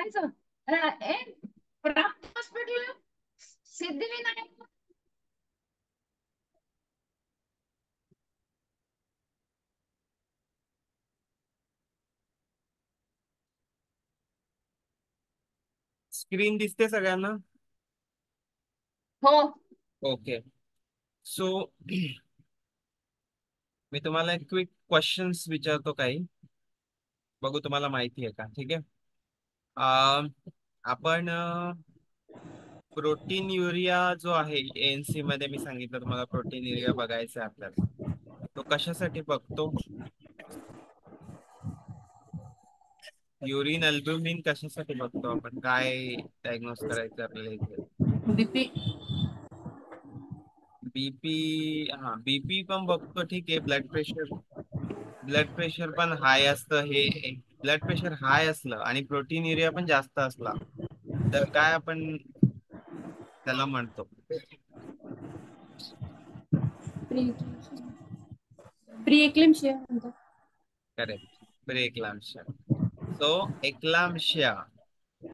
त्यांचं प्राप्त hospital Siddhivinayak. Screen दिसते सगळ्यांना? हो. ओके. सो मी तुम्हाला एक क्विक क्वेश्चन्स विचारतो काही, बघू तुम्हाला माहिती आहे का. ठीक आहे. अं, आपण प्रोटीन युरिया जो आहे, एएनसी मध्ये मी सांगितलं तुम्हाला प्रोटीन युरिया बघायचा आहे आपल्याला. तो कशासाठी बघतो? युरिन अल्ब्युमिन कशासाठी बघतो आपण? काय डायग्नोस करायचं आपल्याला इथे? बीपी. बीपी. हा, बीपी पण बघतो, ठीक आहे. ब्लड प्रेशर, ब्लड प्रेशर पण हाय असतं. हे ब्लड प्रेशर हाय असलं आणि प्रोटीन युरिया पण जास्त असला तर काय आपण त्याला म्हणतो? प्री एक्लेम्शिया म्हणतात. करेक्ट, प्रेक्लाम्शिया. सो एक्लाम्शिया,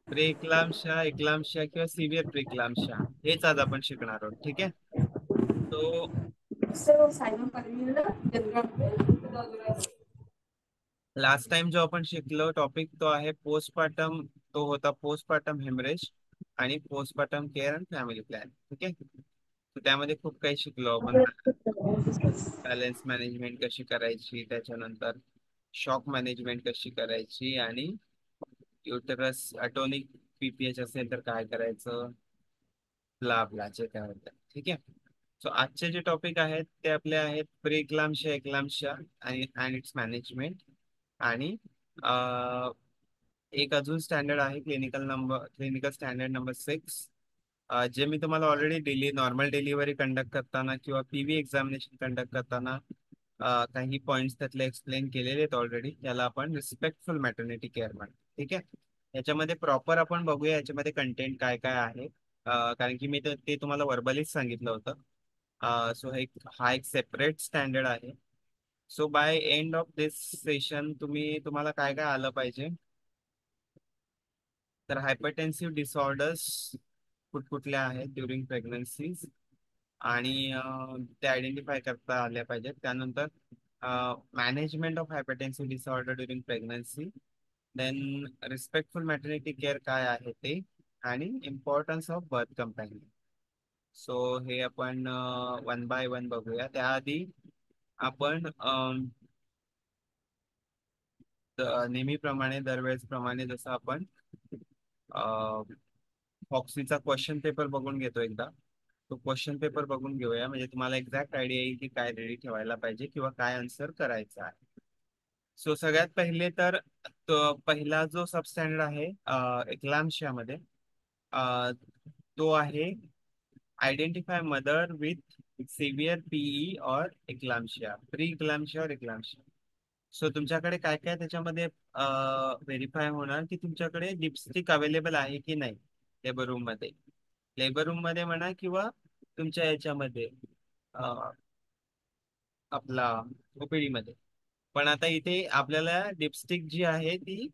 प्रेक्लाम्शिया, एक्लाम्शिया किंवा सिव्हिअर प्रेक्लाम्शिया हेच आज आपण शिकणार आहोत. ठीक आहे. तो sir Simon Patil last time जो आपण शिकलो टॉपिक तो आहे पोस्टपार्टम. तो होता पोस्टपार्टम हेमरेज आणि postpartum care and family plan. ठीक आहे. तर त्यामध्ये खूप काही शिकलो आपण. बॅलन्स मॅनेजमेंट कशी करायची, त्याच्यानंतर शॉक मॅनेजमेंट कशी करायची, आणि युटरस अटोनिक पीपीएच असेल तर काय करायचं, ब्ला ब्लाचे काय होतं. ठीक आहे. सो आजचे जे टॉपिक आहेत ते आपले आहेत प्री एक्लाम्शिया, एक्लाम्शिया आणि अँड इट्स मॅनेजमेंट. आणि एक अजून स्टँडर्ड आहे क्लिनिकल स्टँडर्ड नंबर 6, जे मी तुम्हाला ऑलरेडी नॉर्मल डिलिव्हरी कंडक्ट करताना किंवा पीव्ही एक्झामिनेशन कंडक्ट करताना काही पॉईंट्स त्यातले एक्सप्लेन केलेले आहेत ऑलरेडी. त्याला आपण रिस्पेक्टफुल मॅटर्निटी केअर म्हणतो. ठीक आहे. याच्यामध्ये प्रॉपर आपण बघूया याच्यामध्ये कंटेंट काय काय आहे. कारण की मी ते तुम्हाला वर्बलीच सांगितलं होतं. सो हा एक सेपरेट स्टँडर्ड आहे. So by end of this session तुम्हाला काय काय आलं पाहिजे. तर हायपरटेन्सिव्ह डिसऑर्डर्स कुठकुठल्या आहेत ड्युरिंग प्रेग्नन्सीज, आणि ते आयडेंटिफाय करता आल्या पाहिजेत. त्यानंतर management of hypertensive disorder during pregnancy, then respectful maternity care काय आहे ते, आणि importance of birth companion. So हे आपण वन बाय वन बघूया. त्याआधी आपण नेहमीप्रमाणे दरवेळेस प्रमाणे जसं आपण फॉक्सीचा क्वेश्चन पेपर बघून घेतो एकदा. तो क्वेश्चन पेपर बघून घेऊया, म्हणजे तुम्हाला एक्झॅक्ट आयडिया येईल की काय रेडी ठेवायला पाहिजे किंवा काय आन्सर करायचा आहे. सो सगळ्यात पहिले तर पहिला जो सबस्टँडर्ड आहे एक्लाम्शिया मध्ये, अ, तो आहे identify mother with severe PE और एक्लाम्शिया, प्री एक्लाम्शिया और एक्लाम्शिया. सो तुमच्याकडे काय काय त्याच्यामध्ये व्हेरीफाय होणार की तुमच्याकडे लिपस्टिक अवेलेबल आहे की नाही लेबर रूम मध्ये. लेबर रूम मध्ये म्हणा किंवा तुमच्या याच्यामध्ये आपला ओपीडी मध्ये. पण आता इथे आपल्याला लिपस्टिक जी आहे ती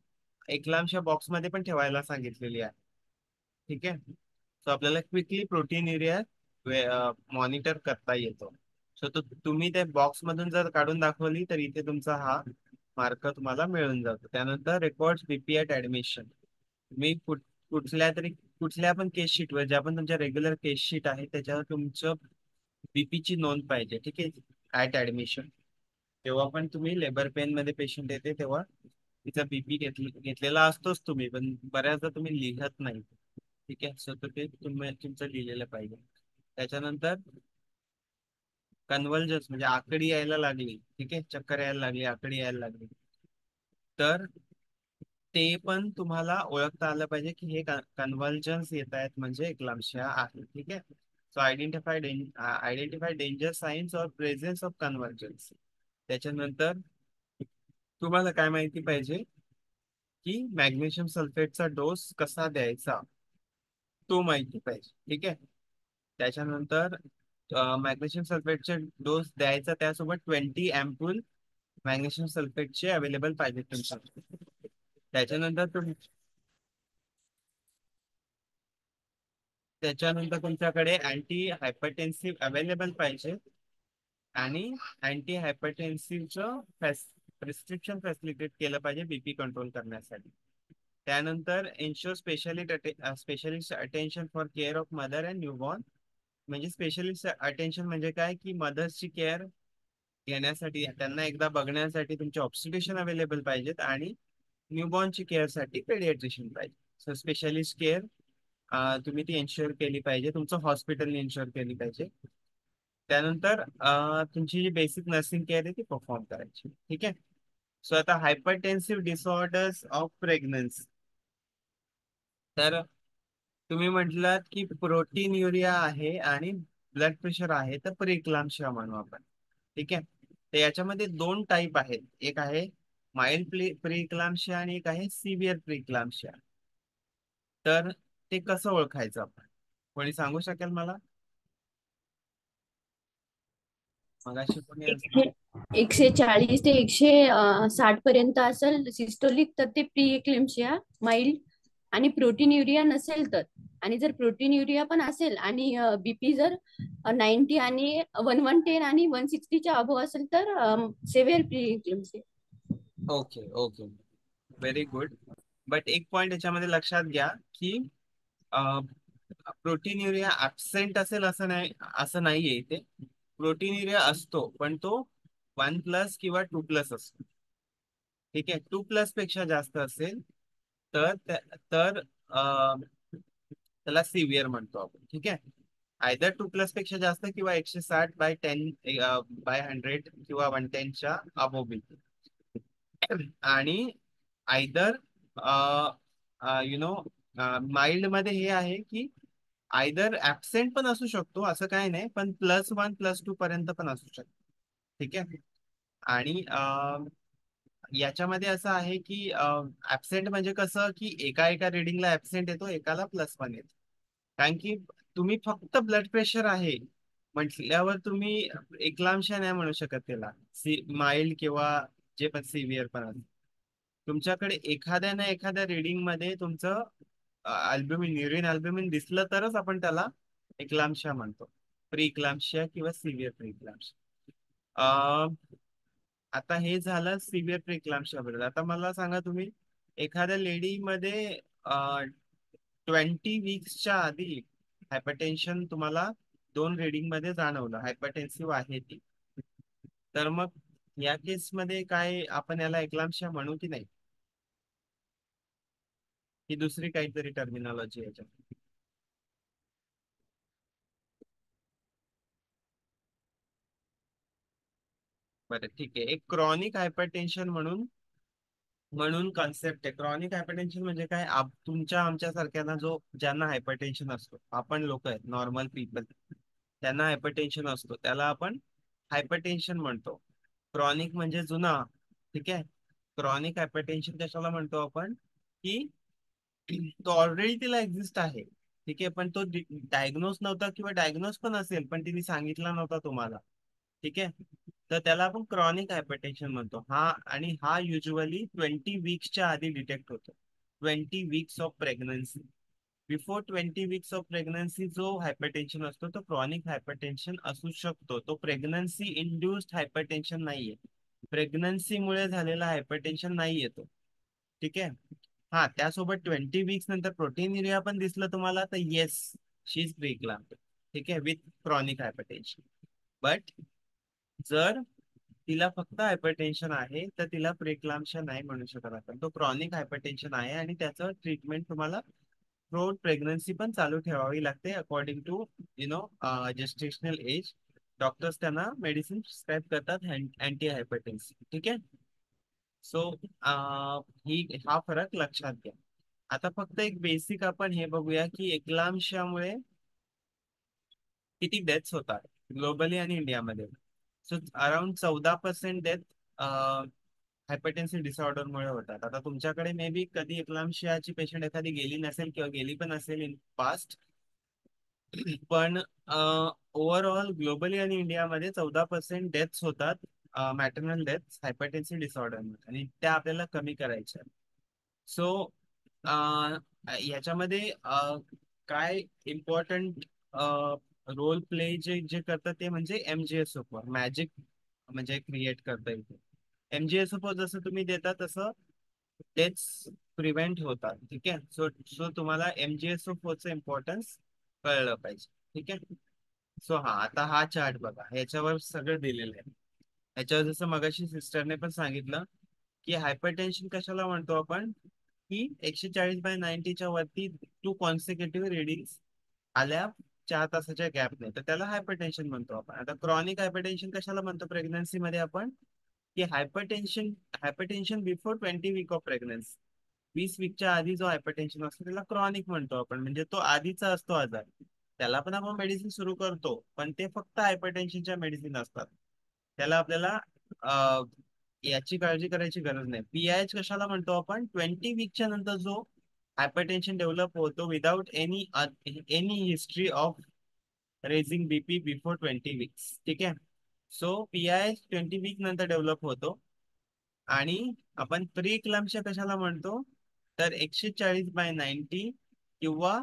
एक्लामच्या बॉक्स मध्ये पण ठेवायला सांगितलेली आहे. ठीक आहे. सो आपल्याला क्विकली प्रोटीन युरिया मॉनिटर करता येतो. सो तुम्ही त्या बॉक्स मधून जर काढून दाखवली तर इथे तुमचा हा मार्क तुम्हाला मिळून जातो. त्यानंतर रेकॉर्ड बीपी ऍट ऍडमिशन. तुम्ही कुठल्या पण केस शीटवर, ज्या पण तुमच्या रेग्युलर केस शीट आहे त्याच्यावर तुमचं बीपी ची नोंद पाहिजे. ठीक आहे. ऍट ऍडमिशन जेव्हा पण तुम्ही लेबर पेन मध्ये पेशंट येते तेव्हा तिचा बीपी घेतलेला असतोच तुम्ही, पण बऱ्याचदा तुम्ही लिहत नाही. ठीक आहे. सो ते तुमचं लिहिलेलं पाहिजे. त्याच्यानंतर कन्व्हल्जन्स म्हणजे आकडी यायला लागली, ठीक आहे, चक्कर यायला लागली, आकडी यायला लागली, तर ते पण तुम्हाला ओळखता आलं पाहिजे की हे कन्व्हल्जन्स येत आहेत म्हणजे एक्लाम्शिया आहे. ठीक आहे. So identify danger signs or presence of convulsions. त्याच्यानंतर तुम्हाला काय माहिती पाहिजे की मॅग्नेशियम सल्फेटचा डोस कसा द्यायचा तो माहिती पाहिजे. ठीक आहे. त्याच्यानंतर मॅग्नेशियम सल्फेटचे डोस द्यायचा, त्यासोबत 20 मॅग्नेशियम सल्फेटचे अवेलेबल पाहिजे तुमच्याकडे. त्याच्यानंतर त्याच्यानंतर तुमच्याकडे अँटी हायपरटेन्सिव्ह अवेलेबल पाहिजे आणि अँटी हायपरटेन्सिव्हचं प्रिस्क्रिप्शन फॅसिलिटेट केलं पाहिजे बीपी कंट्रोल करण्यासाठी. त्यानंतर ensure specialist attention for care of mother and newborn. म्हणजे स्पेशलिस्ट अटेन्शन म्हणजे काय की मदर्सची केअर घेण्यासाठी त्यांना एकदा बघण्यासाठी तुमचे ऑब्स्टिट्यूशन अवेलेबल पाहिजेत आणि न्यूबॉर्नची केअरसाठी पेडियाट्रिशियन पाहिजे. सो स्पेशलिस्ट केअर तुम्ही ती एन्श्योर केली पाहिजे, तुमचं हॉस्पिटलने एन्श्योर केली पाहिजे. त्यानंतर तुमची जी बेसिक नर्सिंग केअर आहे ती परफॉर्म करायची. ठीक आहे. सो आता हायपरटेन्सिव्ह डिसऑर्डर्स ऑफ प्रेग्नन्सी. तर तुम्ही म्हटलात की प्रोटीन युरिया आहे आणि ब्लड प्रेशर आहे, तर प्रीक्लाम्शिया म्हणू आपण. ठीक आहे. तर याच्यामध्ये दोन टाईप आहेत, एक आहे माइल्ड प्रीक्लाम्शिया आणि एक आहे सिव्हिअर प्रीक्लाम्शिया. तर ते कसं ओळखायचं आपण, कोणी सांगू शकेल मला? मगाशी कोणी एकशे 140 ते 160 पर्यंत असेल सिस्टोलिक तर ते प्री एक्लेम्शिया माइल्ड, आणि प्रोटीन युरिया नसेल तर, आणि जर प्रोटीन युरिया पण असेल आणि बीपी जर 90 आणि 1110 आणि 160च्या अबो असेल तर severe preeclampsia. Okay okay, very good. But एक पॉइंट याच्यामध्ये लक्षात घ्या की प्रोटीन युरिया ऍबसेंट असेल असं नाहीये इथे. प्रोटीन युरिया असतो पण तो 1+ किंवा 2+ असतो. ठीक आहे. 2+ पेक्षा जास्त असेल तर त्याला सिव्हिअर म्हणतो आपण. ठीक आहे. आयदर 2+ पेक्षा जास्त किंवा 160/10/100 किंवा 110च्या अबोव. आणि आयदर यु नो माइल्ड मध्ये हे आहे की आयदर ऍबसेंट पण असू शकतो, असं काही नाही, पण +1 +2 पर्यंत पण असू शकतो. ठीक आहे. आणि याच्यामध्ये असं आहे की ऍबसेंट म्हणजे कसं की एका एका रिडिंगला ऍबसेंट येतो, एकाला +1 येतो. कारण की तुम्ही फक्त ब्लड प्रेशर आहे म्हटल्यावर तुम्ही एक्लाम्शिया नाही म्हणू शकत त्याला, माइल्ड किंवा जे पण सिव्हिअर पण असतं. तुमच्याकडे एखाद्या ना एखाद्या रिडिंग मध्ये तुमचं अल्ब्युमिन, युरिन अल्ब्युमिन दिसलं तरच आपण त्याला एक्लाम्शिया म्हणतो, प्री इक्लाम्शिया किंवा सिव्हिअर प्री इक्लाम्शिया. आता हे झालं सिव्हिअर प्री इक्लाम्शिया बद्दल. आता मला सांगा तुम्ही एखाद्या लेडीमध्ये 20 वीक्सच्या आधी हायपरटेन्शन तुम्हाला 2 रीडिंग मध्ये जाणवलं, हायपरटेन्सिव्ह आहे ती, तर मग या केसमध्ये काय आपण याला एक्लाम्शिया म्हणू की नाही, ही दुसरी काहीतरी टर्मिनॉलॉजी याच्यात? बरं ठीक आहे. एक क्रॉनिक हायपरटेन्शन म्हणून म्हणून कॉन्सेप्ट आहे. क्रॉनिक हायपरटेन्शन म्हणजे काय, तुमच्या आमच्या सारख्यांना ज्यांना हायपरटेन्शन असतो, आपण लोक आहेत नॉर्मल पीपल, त्यांना हायपरटेन्शन असतो त्याला आपण हायपरटेन्शन म्हणतो. क्रॉनिक म्हणजे जुना. ठीक आहे. क्रॉनिक हायपरटेन्शन कशाला म्हणतो आपण की तो ऑलरेडी तिला एक्झिस्ट आहे. ठीक आहे. पण तो डायग्नोज नव्हता किंवा डायग्नोज पण असेल पण तिने सांगितला नव्हता तुम्हाला. ठीक आहे. तर त्याला आपण क्रॉनिक हायपरटेन्शन म्हणतो. आणि हा युजली 20 वीक्सच्या आधी डिटेक्ट होतो. 20 weeks of pregnancy, before 20 weeks of pregnancy जो हायपरटेन्शन असतो तो क्रॉनिक हायपरटेन्शन असू शकतो. तो प्रेग्नन्सी इंड्युस्ड हायपरटेन्शन नाहीये, प्रेग्नन्सीमुळे झालेला हायपरटेन्शन नाहीये तो. ठीक आहे. हा, त्यासोबत 20 वीक्स नंतर प्रोटीन युरिया पण दिसलं तुम्हाला तर येस, शी इज प्रीक्लाम्प. ठीक आहे, विथ क्रॉनिक हायपरटेन्शन. बट जर तिला फक्त हायपरटेन्शन आहे तर तिला प्रेक्लाम्शिया नाही म्हणू शकत आपण, तो क्रॉनिक हायपरटेन्शन आहे आणि त्याचं ट्रीटमेंट तुम्हाला थ्रू प्रेग्नन्सी पण चालू ठेवावी लागते according to gestational age. Doctors त्यांना मेडिसिन प्रिस्क्राईब करतात अँटी हायपरटेन्सिव्ह. ठीक आहे. सो हा फरक लक्षात घ्या. आता फक्त एक बेसिक आपण हे बघूया की एक्लाम्शियामुळे किती डेथ्स होतात ग्लोबली आणि इंडियामध्ये. सो अराउंड 14% डेथ हायपरटेन्सिव्ह डिसऑर्डरमुळे होतात. आता तुमच्याकडे मे बी कधी एक्लाम्शियाची पेशंट एखादी गेली नसेल किंवा गेली पण असेल इन पास्ट, पण ओव्हरऑल ग्लोबली आणि इंडियामध्ये 14% डेथ्स होतात, मॅटर्नल डेथ्स हायपरटेन्सिव्ह डिसऑर्डरमुळे, आणि त्या आपल्याला कमी करायच्या. सो याच्यामध्ये काय इम्पॉर्टंट रोल प्ले जे जे करतं ते म्हणजे MGSO4 मॅजिक म्हणजे क्रिएट करता येते. MGSO4 जसं तुम्ही देता तसं तेच प्रिव्हेंट होतात. ठीक आहे. सो सो तुम्हाला MGSO4चं इम्पॉर्टन्स कळलं पाहिजे. ठीक आहे. सो हा आता हा चार्ट बघा, ह्याच्यावर सगळं दिलेलं आहे. ह्याच्यावर जसं मगाशी सिस्टरने पण सांगितलं की हायपरटेन्शन कशाला म्हणतो आपण, की 140/90च्या वरती टू कॉन्सिक्युटिव्ह रिडिंग आल्या 4 तासाच्या गॅपने, तर त्याला हायपरटेन्शन म्हणतो आपण. आता क्रॉनिक हायपरटेन्शन कशाला म्हणतो प्रेग्नन्सी मध्ये आपण, की hypertension hypertension before 20 week of pregnancy, 20 वीकच्या आधी जो हायपरटेन्शन असतो त्याला क्रॉनिक म्हणतो आपण, म्हणजे तो आधीचा असतो आजार. त्याला पण आपण मेडिसिन सुरू करतो, पण ते फक्त हायपरटेन्शनच्या मेडिसिन असतात. त्याला आपल्याला याची काळजी करायची गरज नाही. PIH कशाला म्हणतो आपण, 20 वीकच्या नंतर जो हायपरटेन्शन डेव्हलप होतो without any history of raising BP before 20 weeks. ठीक आहे. सो PIH 20 वीक नंतर डेव्हलप होतो. आणि आपण प्री क्लॅम्पशिया कशाला म्हणतो, तर 140/90 किंवा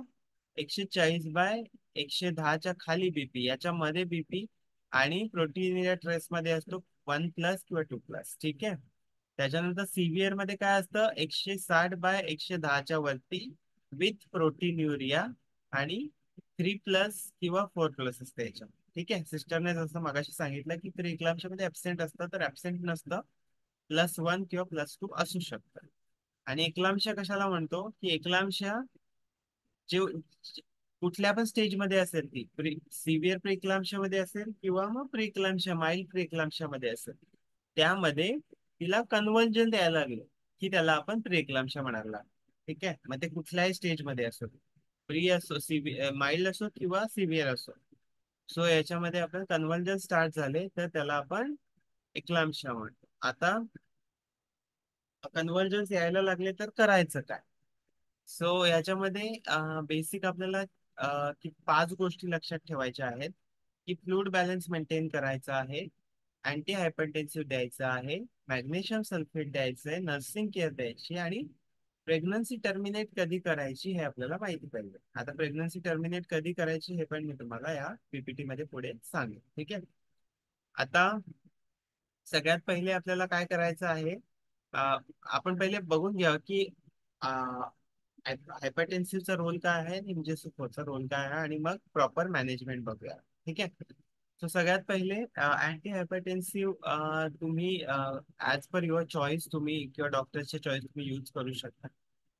140/110च्या खाली BP, याच्यामध्ये BP आणि प्रोटीन ट्रेस मध्ये असतो 1+ किंवा 2+. ठीक आहे. त्याच्यानंतर सिव्हिअर मध्ये काय असतं, 160/110च्या वरती विथ प्रोटीन आणि 3+ किंवा 4+ असते याच्या. ठीक आहे. सिस्टरने जसं मगाशी सांगितलं की प्री क्लॅम्पशिया मध्ये ऍबसेंट असतं, तर ऍबसेंट नसतं, +1 किंवा +2 असू शकतं. आणि एकलामशिया कशाला म्हणतो, की एकलामशिया जे कुठल्या पण स्टेजमध्ये असेल, ती सिव्हिअर प्रीक्लाम्शिया मध्ये असेल किंवा मग प्रीक्लाम्शिया माइल्ड प्रीक्लाम्शिया मध्ये असेल, त्यामध्ये तिला कन्व्हर्जन द्यायला लागलं की त्याला आपण प्रीक्लाम्शिया म्हणायला लागलो. ठीक आहे. मग ते कुठल्याही स्टेज मध्ये असो, प्री असो, माइल्ड असो किंवा सिव्हिअर असो. सो याच्यामध्ये आपण कन्व्हर्जन स्टार्ट झाले तर त्याला आपण एक्लाम्शिया म्हणतो. आता कन्व्हर्जन्स यायला लागले तर करायचं काय. सो याच्यामध्ये बेसिक आपल्याला की 5 गोष्टी लक्षात ठेवायच्या आहेत, की फ्लूइड बॅलन्स मेंटेन करायचा आहे, अँटी हायपरटेन्सिव्ह द्यायचं आहे, मॅग्नेशियम सल्फेट द्यायचं आहे, नर्सिंग केअर द्यायची, आणि प्रेग्नन्सी टर्मिनेट कधी करायची हे आपल्याला माहिती पाहिजे. आता प्रेग्नन्सी टर्मिनेट कधी करायची हे पण मी तुम्हाला या PPT मध्ये पुढे सांगेन. ठीक आहे. आता सगळ्यात पहिले आपल्याला काय करायचं आहे, आपण पहिले बघून घ्या की हायपरटेन्सिव्हचा रोल काय आहे आणि MGSO4चा रोल काय आहे, आणि मग प्रॉपर मॅनेजमेंट बघूया. ठीक आहे. सो सगळ्यात पहिले अँटी हायपरटेन्सिव्ह तुम्ही ऍज पर युअर चॉईस तुम्ही किंवा डॉक्टरच्या चॉईस तुम्ही यूज करू शकता.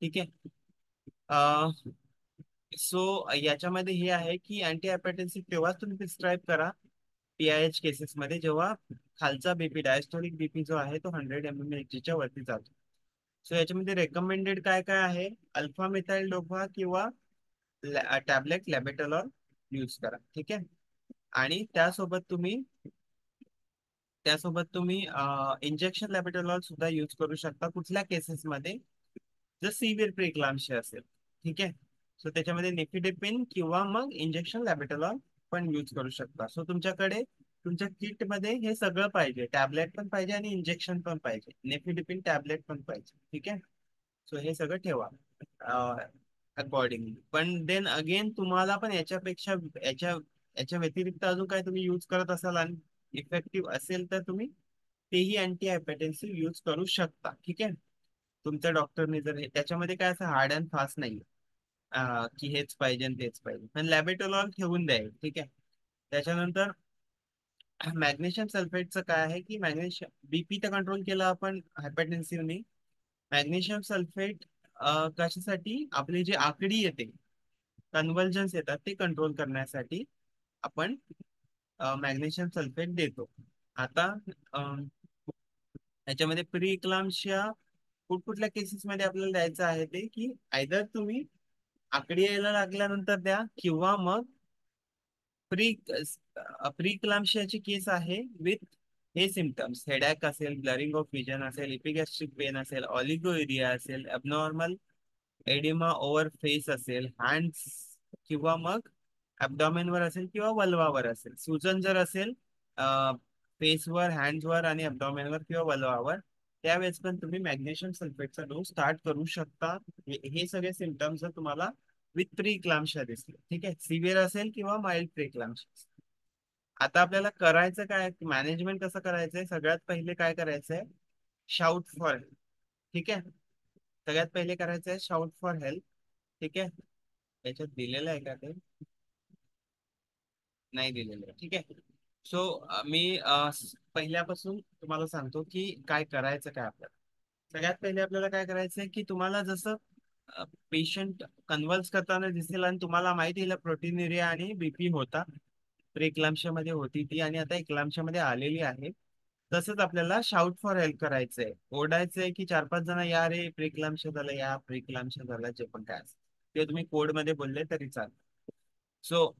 ठीक आहे. सो याच्यामध्ये हे आहे की अँटी हायपरटेन्सिव्ह तेव्हाच तुम्ही प्रिस्क्राईब करा PIH केसेसमध्ये, जेव्हा खालचा BP डायस्टोलिक BP जो आहे तो 100 mmHg वरती जातो. सो याच्यामध्ये रेकमेंडेड काय काय आहे, अल्फा मिथाइल डोपा किंवा टॅबलेट लॅबेटॉलॉल यूज करा. ठीक आहे. आणि त्यासोबत तुम्ही इंजेक्शन लॅबेटॉलॉल सुद्धा यूज करू शकता कुठल्या केसेसमध्ये, जर सिव्हिअर प्रीक्लाम्शिया असेल. ठीक आहे. सो त्याच्यामध्ये निफिडिपिन किंवा मग इंजेक्शन लॅबेटॉलॉल पण यूज करू शकता. सो तुमच्याकडे तुमच्या किट मध्ये हे सगळं पाहिजे, टॅबलेट पण पाहिजे आणि इंजेक्शन पण पाहिजे, नेफिडिपिन टॅबलेट पण पाहिजे. ठीक आहे. सो हे सगळं ठेवा अकॉर्डिंगली. पण देन अगेन तुम्हाला पण याच्या याच्या व्यतिरिक्त अजून काय तुम्ही यूज करत असाल आणि इफेक्टिव्ह असेल तर तुम्ही तेही अँटी हायपरटेन्सिव्ह यूज करू शकता. ठीक आहे. तुमच्या डॉक्टरने जर त्याच्यामध्ये काय असं हार्ड अँड फास्ट नाही की हेच पाहिजे आणि तेच पाहिजे, पण लॅबेटोलॉल ठेवून द्याय. ठीक आहे. त्याच्यानंतर मॅग्नेशियम सल्फेटचं काय आहे, की मॅग्नेशियम BP तर कंट्रोल केला आपण हायपरटेन्सिव्हनी. मॅग्नेशियम सल्फेट कशासाठी, आपली जी आकडी येते, कन्व्हल्जन्स येतात ते कंट्रोल करण्यासाठी आपण मॅग्नेशियम सल्फेट देतो. आता याच्यामध्ये प्री इक्लाम्शिया कुठकुठल्या केसेसमध्ये आपल्याला द्यायचं आहे ते, की आयदर तुम्ही आकडी यायला लागल्यानंतर द्या किंवा मग प्री प्री इक्लाम्शियाची केस आहे विथ हे सिमटम्स, हेडॅक असेल, ब्लरिंग ऑफ विजन असेल, इपिगॅस्ट्रिक पेन असेल, ऑलिगोएरिया असेल, ॲबनॉर्मल एडिमा ओव्हर फेस असेल, हँड्स किंवा मग वर असेल किंवा वल्वावर असेल, सुजन जर असेल फेसवर, हँड्सवर आणि वर किंवा वल्वावर, त्यावेळेस पण तुम्ही मॅग्नेशियम सल्फेटचा डोस स्टार्ट करू शकता. हे सगळे सिमटम्स जर तुम्हाला विथ प्री दिसले. ठीक आहे, सिव्हिअर असेल किंवा माइल्ड प्री. आता आपल्याला करायचं काय, मॅनेजमेंट कसं करायचंय, सगळ्यात पहिले काय करायचंय, शाउट फॉर हेल्प. ठीक आहे, सगळ्यात पहिले करायचंय शाउट फॉर हेल्प. ठीक आहे, याच्यात दिलेलं आहे का ते, नाही दिलेलं आहे. ठीक आहे. सो मी पहिल्यापासून तुम्हाला सांगतो की काय करायचं काय आपल्याला. सगळ्यात पहिले आपल्याला काय करायचंय की तुम्हाला जसं पेशंट कन्व्हल्स करताना दिसेल आणि तुम्हाला माहिती आहे प्रोटीन आणि बीपी होता, मध्ये होती ती आणि आता मध्ये आलेली आहे. तसंच आपल्याला शाउट फॉर हेल्प करायचंय, ओरडायचंय की 4-5 जण या रे प्रेक्लाम्शिया झालं, या प्रेक्लाम्शिया झालं, जे पण काय असेल ते तुम्ही कोड मध्ये बोलले तरी चालेल. सो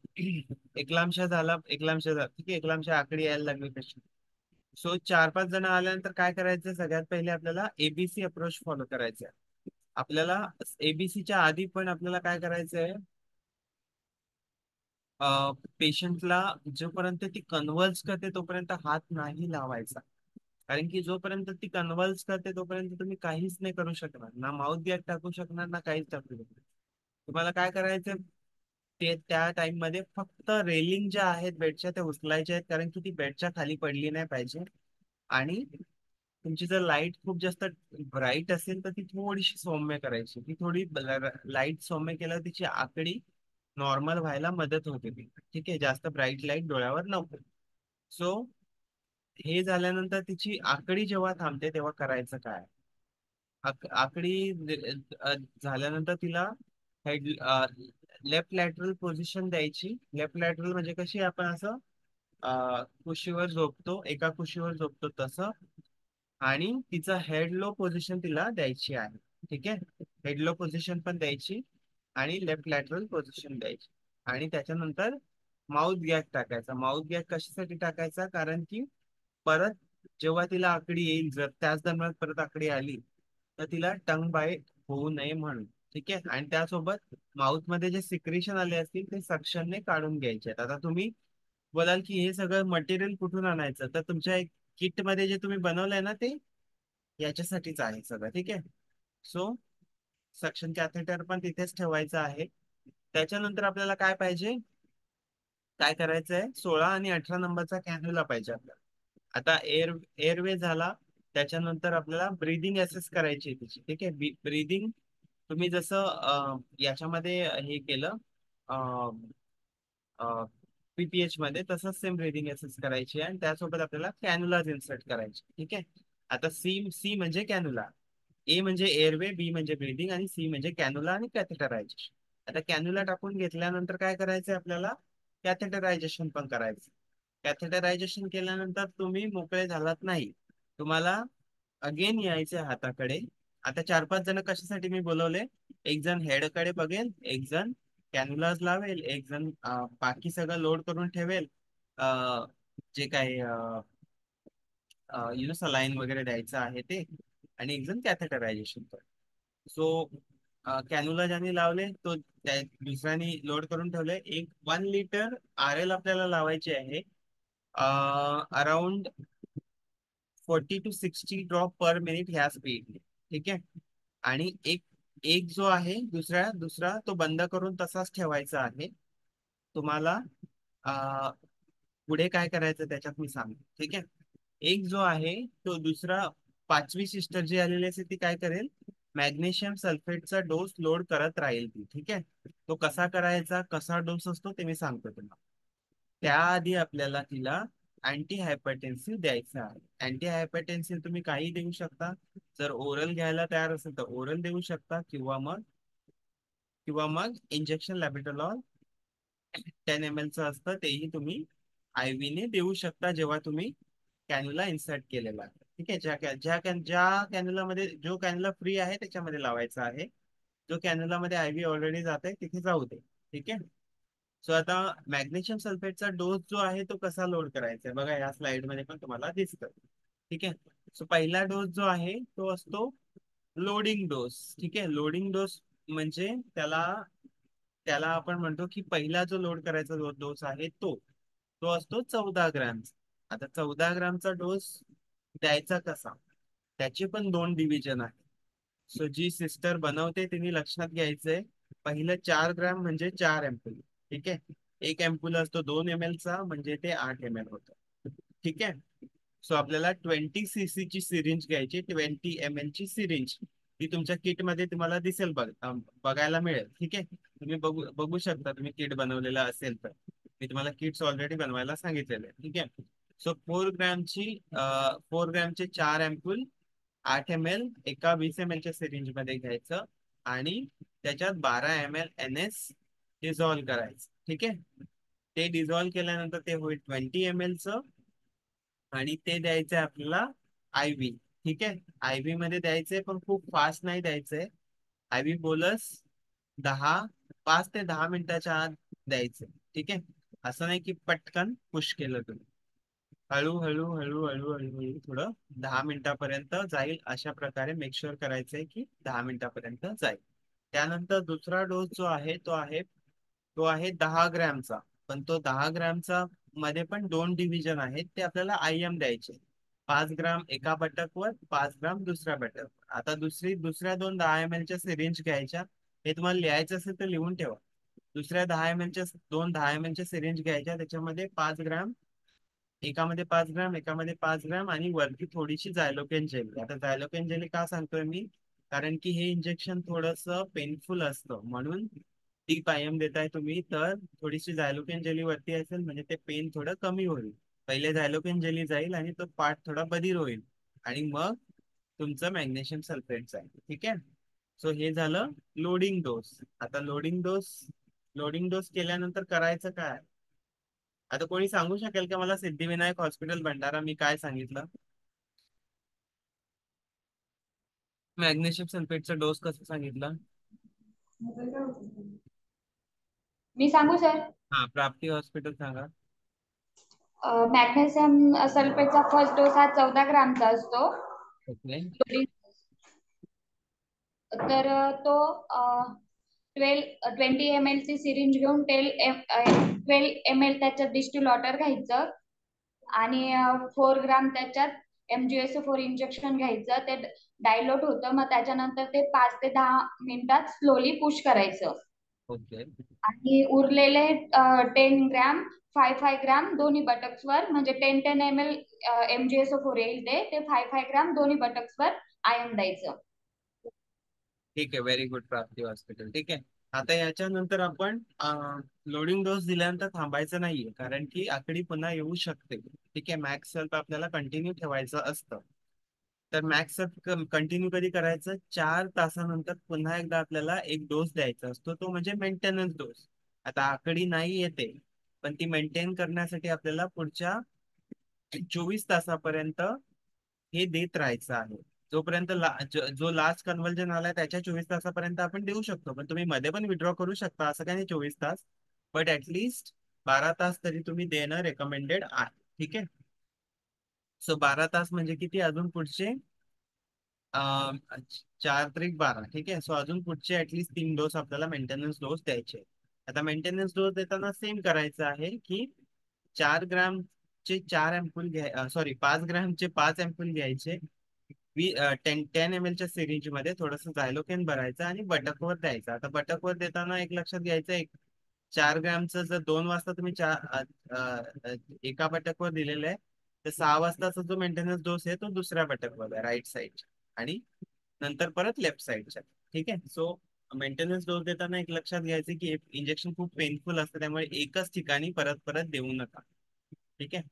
एकलामशा झाला, ठीक आहे, एकलामशा आकडी यायला लागली पेशंट. सो 4-5 जण आल्यानंतर काय करायचं, सगळ्यात पहिले आपल्याला एबीसी अप्रोच फॉलो करायचा आहे. आपल्याला एबीसीच्या आधी पण आपल्याला काय करायचंय, पेशंटला जोपर्यंत ती कन्व्हल्स करते तोपर्यंत हात नाही लावायचा. कारण की जोपर्यंत ती कन्व्हल्स करते तोपर्यंत तुम्ही काहीच नाही करू शकणार, ना माउथ गॅग टाकू शकणार ना काहीच टाकू शकणार. तुम्हाला काय करायचं, ते त्या टाइम मध्ये फक्त रेलिंग ज्या आहेत बेडच्या त्या उचलायच्या आहेत, कारण की ती बेडच्या खाली पडली नाही पाहिजे. आणि तुमची जर लाईट खूप जास्त ब्राईट असेल तर ती थोडीशी सौम्य करायची, ती थोडी लाईट सौम्य केल्यावर तिची आकडी नॉर्मल व्हायला मदत होते ती. ठीक आहे, जास्त ब्राईट लाईट डोळ्यावर नको. सो हे झाल्यानंतर तिची आकडी जेव्हा थांबते तेव्हा करायचं काय, आकडी झाल्यानंतर तिला हेड लेफ्ट लॅटरल पोझिशन द्यायची. लेफ्ट लॅटरल म्हणजे कशी आपण असं कुशीवर झोपतो, एका कुशीवर झोपतो तसं. आणि तिचा हेड लो पोझिशन तिला द्यायची आहे. ठीक आहे, हेड लो पोझिशन पण द्यायची आणि लेफ्ट लॅटरल पोझिशन द्यायची. आणि त्याच्यानंतर माउथ गॅग टाकायचा. माउथ गॅग कशासाठी टाकायचा, कारण की परत जेव्हा तिला आकडी येईल, जर त्याच दरम्यान परत आकडी आली तर तिला टंग बाय होऊ नये म्हणून. ठीक आहे, आणि त्यासोबत माउथ मध्ये जे सिक्रेशन आले असतील ते सक्शनने काढून घ्यायचे आहेत. आता तुम्ही बोलाल की हे सगळं मटेरियल कुठून आणायचं, तर तुमच्या एक किट मध्ये जे तुम्ही बनवलंय ना ते याच्यासाठीच आहे सगळं. ठीक आहे, सो सक्शन कॅथेटर पण तिथेच ठेवायचं आहे. त्याच्यानंतर आपल्याला काय पाहिजे, काय करायचंय, 16 आणि 18 नंबरचा कॅन्युला पाहिजे आपल्याला. आता एअरवे झाला, त्याच्यानंतर आपल्याला ब्रीदिंग असेस करायची आहे तिची. ठीक आहे, ब्रीदिंग तुम्ही जसं याच्यामध्ये हे केलं पीपीएच मध्ये, तसंच सेम ब्रीदिंग असेस करायची आहे आणि त्यासोबत आपल्याला कॅन्युला इन्सर्ट करायचे. ठीक आहे, आता सी सी म्हणजे कॅन्युला, ए म्हणजे एअरवे, बी म्हणजे ब्रीदिंग आणि सी म्हणजे कॅन्युला आणि कॅथेटरायझेशन. आता कॅन्युला टाकून घेतल्यानंतर काय करायचंय आपल्याला, कॅथेटरायझेशन पण करायचं. कॅथेटरायझेशन केल्यानंतर तुम्ही मोकळे झालात नाही, तुम्हाला अगेन यायचे हाताकडे. आता 4-5 जण कशासाठी मी बोलवले, एक जण हेडकडे बघेल, एक जण कॅन्युलाज लावेल, एक जण बाकी सगळं लोड करून ठेवेल, जे काही सलाईन वगैरे द्यायचं आहे ते, आणि एक जण कॅथेटरायझेशन कर. सो कॅन्युला ज्यांनी लावले तो दुसऱ्यानी लोड करून ठेवले. एक 1 लिटर RL आपल्याला लावायचे आहे, around 40 to 60 drop per minute ह्या स्पीड. ठीक आहे, आणि एक एक जो आहे दुसरा तो बंद करून तसाच ठेवायचा आहे. तुम्हाला पुढे काय करायचं त्याच्यात मी सांगतो. ठीक आहे, एक जो आहे तो दुसरा 5वी सिस्टर जी आलेली असते ती काय करेल, मॅग्नेशियम सल्फेटचा डोस लोड करत राहील ती. ठीक आहे, तो कसा करायचा, कसा डोस असतो ते मी सांगतो तुम्हाला. त्याआधी आपल्याला तिला अँटी हायपरटेन्सिव्ह द्यायचा आहे. अँटी हायपरटेन्सिव्ह तुम्ही काही देऊ शकता, जर ओरल घ्यायला तयार असेल तर ओरल देऊ शकता, किंवा मग इंजेक्शन लॅबेटोलॉल 10 ml चं असतं तेही तुम्ही IV ने देऊ शकता, जेव्हा तुम्ही कॅन्युला इन्सर्ट केलेला आहे. ठीक आहे, ज्या कॅन्युला मध्ये, जो कॅन्युला फ्री आहे त्याच्यामध्ये लावायचा आहे, जो कॅन्युला मध्ये IV ऑलरेडी जात आहे तिथे जाऊ दे. ठीक आहे, सो आता मॅग्नेशियम सल्फेटचा डोस जो आहे तो कसा लोड करायचा आहे बघा, या स्लाइड मध्ये पण तुम्हाला दिसतं. ठीक आहे, सो पहिला डोस जो आहे तो असतो लोडिंग डोस. ठीक आहे, लोडिंग डोस म्हणजे त्याला त्याला आपण म्हणतो की पहिला जो लोड करायचा डोस आहे तो तो असतो 14 ग्रॅमचा. आता 14 ग्रामचा डोस द्यायचा कसा, त्याचे पण 2 डिव्हिजन आहेत. सो जी सिस्टर बनवते तिने लक्षात घ्यायचंय, पहिलं 4 ग्रॅम म्हणजे 4 अँपूल. ठीक आहे. एक अँपूल असतो 2 ml चा, म्हणजे ते 8 ml होतं. ठीक आहे. सो आपल्याला 20 cc ची सिरिंज घ्यायची, 20 ml ची सिरिंज. ती तुमच्या किट मध्ये तुम्हाला दिसेल, बघायला मिळेल. ठीक आहे. तुम्ही बघू बघू शकता, तुम्ही किट बनवलेला असेल तर. मी तुम्हाला किट्स ऑलरेडी बनवायला सांगितलेले. ठीक आहे. सो 4 ग्रॅमचे 4 अँपूल, 8 ml एका 20 ml च्या सिरिंज मध्ये घ्यायचं, आणि त्याच्यात 12 ml डिझॉल्व्ह करायचं. ठीक आहे. ते डिझॉल्व्ह केल्यानंतर ते होईल 20 ml चं, आणि ते द्यायचंय आपल्याला IV. ठीक आहे. IV मध्ये द्यायचंय, पण खूप फास्ट नाही द्यायचंय. IV बोलस 5 ते 10 मिनिटाच्या आत द्यायचं. ठीक आहे. असं नाही की पटकन पुश केलं तुम्ही. हळूहळू हळूहळू हळूहळू थोडं 10 मिनिटापर्यंत जाईल, अशा प्रकारे मेक शुअर करायचंय की 10 मिनिटापर्यंत जाईल. त्यानंतर दुसरा डोस जो आहे तो आहे 10 ग्रॅमचा. पण तो 10 ग्रॅमचा मध्ये पण 2 डिव्हिजन आहेत, ते आपल्याला IM द्यायचे. 5 ग्राम एका बटकवर, 5 ग्राम दुसऱ्या बटकवर. आता दुसऱ्या दोन 10 ml च्या सिरिंज घ्यायच्या. हे तुम्हाला लिहायचं असेल तर लिहून ठेवा. दुसऱ्या 10 ml च्या सिरिंज घ्यायच्या, त्याच्यामध्ये 5 ग्राम, एकामध्ये 5 ग्राम, एकामध्ये 5 ग्राम, आणि वरती थोडीशी झायलोपेन जेली. आता झायलोपेन जेली का सांगतोय मी? कारण की हे इंजेक्शन थोडस पेनफुल असतं, म्हणून डीप IM देताय तुम्ही, तर थोडीशी झायलोपेन जेली वरती असेल म्हणजे ते पेन थोडं कमी होईल. पहिले झायलोपेन जेली जाईल आणि तो पार्ट थोडा बधीर होईल, आणि मग तुमचं मॅग्नेशियम सल्फेट जाईल. ठीक आहे. सो हे झालं लोडिंग डोस. आता लोडिंग डोस केल्यानंतर करायचं काय? आता कोणी सांगू शकेल का मला, सिद्धिविनायक हॉस्पिटल भंडारा मी काय सांगितलं? मॅग्नेशियम सल्फेटचा डोस कसं सांगितलं? मी सांगू सर? हा, प्राप्ती हॉस्पिटल सांगा. मॅग्नेशियम सल्फेटचा फर्स्ट डोस हा 14 ग्रामचा असतो. ओके. तर तो 20 ml ची सिरिंज घेऊन 12 ml त्याच्यात डिस्टिल वॉटर घ्यायचं, आणि 4 ग्राम त्याच्यात MgSO4 इंजेक्शन घ्यायचं. ते डायलोट होतं, मग त्याच्यानंतर ते 5 ते 10 मिनिटात स्लोली पुश करायचं. ओके. आणि उरलेले 10 ग्राम 5 ग्राम दोन्ही बटक्सवर, म्हणजे 10 MgSO4 येईल ते 5 ग्राम दोन्ही बटक्सवर IM द्यायचं. ठीक आहे. व्हेरी गुड प्राप्ती हॉस्पिटल. ठीक आहे. आता याच्यानंतर आपण लोडिंग डोस दिल्यानंतर थांबायचं नाहीये, कारण की आकडी पुन्हा येऊ शकते. ठीक आहे. मॅक्स सेल्फ आपल्याला कंटिन्यू ठेवायचं असतं. तर मॅक्स सेल्फ कंटिन्यू कधी करायचं? 4 तासानंतर पुन्हा एकदा आपल्याला एक डोस द्यायचा असतो, तो म्हणजे मेंटेनन्स डोस. आता आकडी नाही येते, पण ती मेंटेन करण्यासाठी आपल्याला पुढच्या 24 तासापर्यंत हे देत राहायचं आहे. जोपर्यंत जो लास्ट कन्व्हर्जन आलाय त्याच्या 24 तासापर्यंत आपण देऊ शकतो, पण तुम्ही मध्ये पण विड्रॉ करू शकता, असं काही नाही 24 तास. बट ऍटलिस्ट 12 तास तरी तुम्ही देणं रेकमेंडेड आहे. ठीक आहे. सो 12 तास म्हणजे किती? अजून पुढचे 4 त्रिक 12. ठीक आहे. सो अजून पुढचे ऍटलिस्ट 3 डोस आपल्याला मेंटेनन्स डोस द्यायचे. आता मेंटेनन्स डोस देताना सेम करायचं आहे की 4 ग्रामचे 4 अँपूल सॉरी 5 ग्रामचे 5 अँपूल घ्यायचे. 10 ml च्या सिरिंज मध्ये थोडंसं झायलोकेन भरायचं आणि बटकवर द्यायचं. आता बटकवर देताना एक लक्षात घ्यायचं, 4 ग्रामचं जर 2 वाजता तुम्ही एका बटकवर दिलेलं आहे, तर 6 वाजताचा जो मेंटेनन्स डोस आहे तो दुसऱ्या बटकवर आहे, राईट साईड, आणि नंतर परत लेफ्ट साईडच्या. ठीक आहे. सो मेंटेनन्स डोस देताना एक लक्षात घ्यायचं की इंजेक्शन खूप पेनफुल असतं, त्यामुळे एकच ठिकाणी परत परत देऊ नका. ठीक आहे.